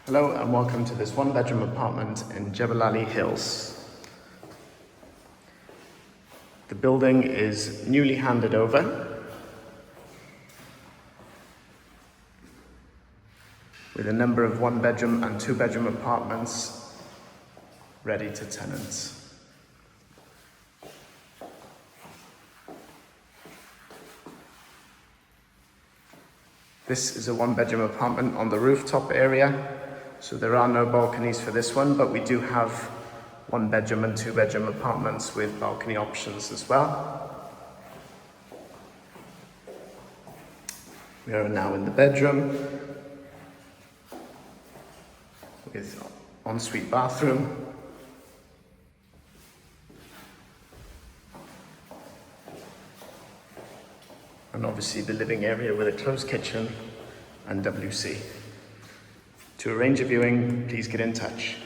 Hello and welcome to this one-bedroom apartment in Jebel Ali Hills. The building is newly handed over with a number of one-bedroom and two-bedroom apartments ready to tenants. This is a one-bedroom apartment on the rooftop area. So there are no balconies for this one, but we do have one bedroom and two bedroom apartments with balcony options as well. We are now in the bedroom with ensuite bathroom. And obviously the living area with a closed kitchen and WC. To arrange a viewing, please get in touch.